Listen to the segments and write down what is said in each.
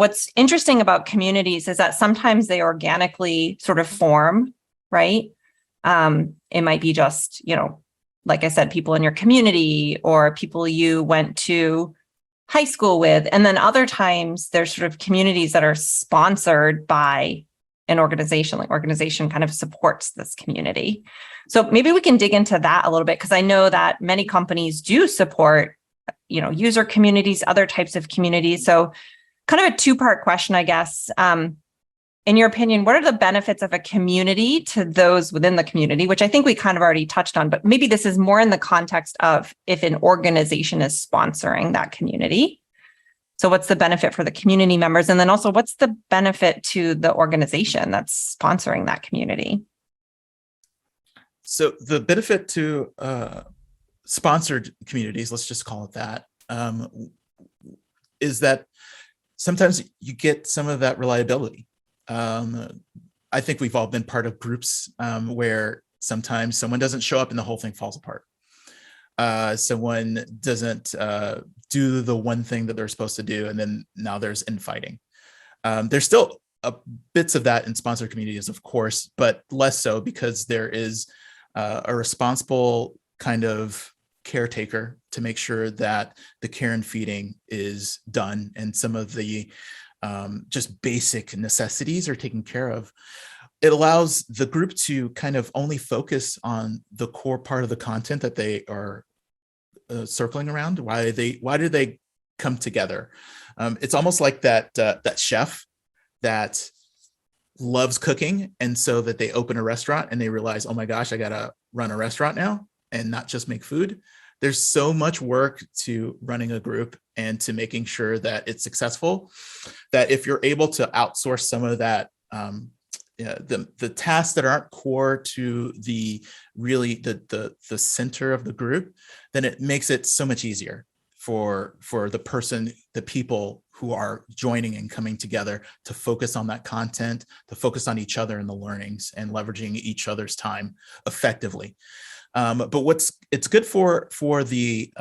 what's interesting about communities is that sometimes they organically sort of form, right? It might be just, like I said, people in your community or people you went to high school with. And then other times there's sort of communities that are sponsored by an organization, like organization kind of supports this community. So maybe we can dig into that a little bit, because I know that many companies do support, user communities, other types of communities. So kind of a two-part question, I guess. In your opinion, what are the benefits of a community to those within the community, which I think we kind of already touched on, but maybe this is more in the context of if an organization is sponsoring that community. So what's the benefit for the community members? And then also, what's the benefit to the organization that's sponsoring that community? So the benefit to sponsored communities, let's just call it that, is that sometimes you get some of that reliability. I think we've all been part of groups where sometimes someone doesn't show up and the whole thing falls apart. Someone doesn't do the one thing that they're supposed to do, and then now there's infighting. There's still bits of that in sponsored communities, of course, but less so, because there is a responsible kind of caretaker to make sure that the care and feeding is done, and some of the just basic necessities are taken care of. It allows the group to kind of only focus on the core part of the content that they are circling around. Why do they come together? It's almost like that chef that loves cooking, and so that they open a restaurant and they realize, oh my gosh, I gotta run a restaurant now and not just make food. There's so much work to running a group and to making sure that it's successful, that if you're able to outsource some of that, the tasks that aren't core to the center of the group, then it makes it so much easier for the people who are joining and coming together to focus on that content, to focus on each other and the learnings, and leveraging each other's time effectively. But it's good for the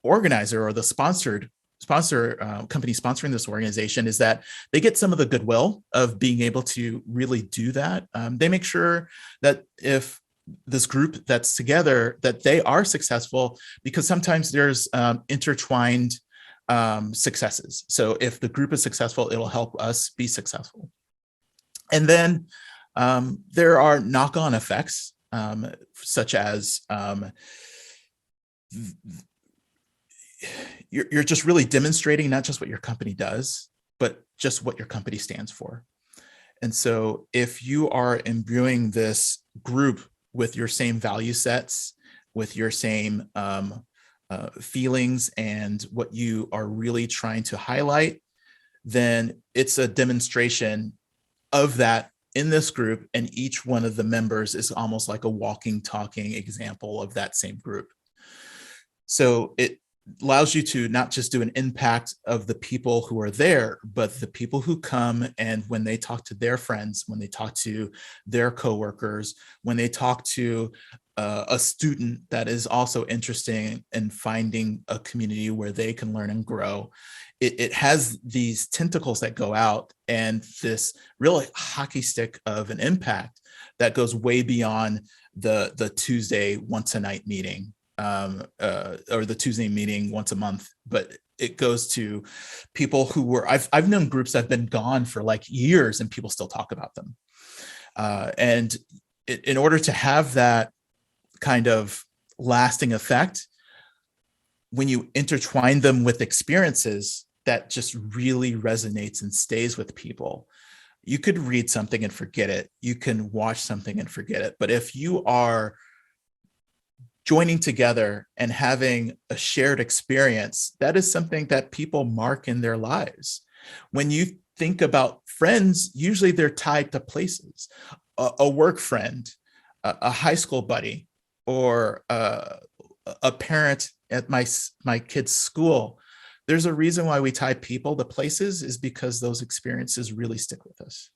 organizer or the sponsor company sponsoring this organization is that they get some of the goodwill of being able to really do that. They make sure that if this group that's together, that they are successful, because sometimes there's intertwined successes. So if the group is successful, it'll help us be successful. And then there are knock-on effects, such as you're just really demonstrating not just what your company does, but just what your company stands for. And so if you are imbuing this group with your same value sets, with your same feelings and what you are really trying to highlight, then it's a demonstration of that in this group, and each one of the members is almost like a walking, talking example of that same group. So it allows you to not just do an impact of the people who are there, but the people who come, and when they talk to their friends, when they talk to their coworkers, when they talk to a student that is also interested in finding a community where they can learn and grow. It has these tentacles that go out, and this real hockey stick of an impact that goes way beyond the Tuesday once a night meeting, or the Tuesday meeting once a month, but it goes to people who were, I've known groups that have been gone for like years and people still talk about them. And in order to have that kind of lasting effect, when you intertwine them with experiences that just really resonates and stays with people, you could read something and forget it. You can watch something and forget it. But if you are joining together and having a shared experience, that is something that people mark in their lives. When you think about friends, usually they're tied to places, a work friend, a high school buddy, or a parent at my kid's school. There's a reason why we tie people to places, is because those experiences really stick with us.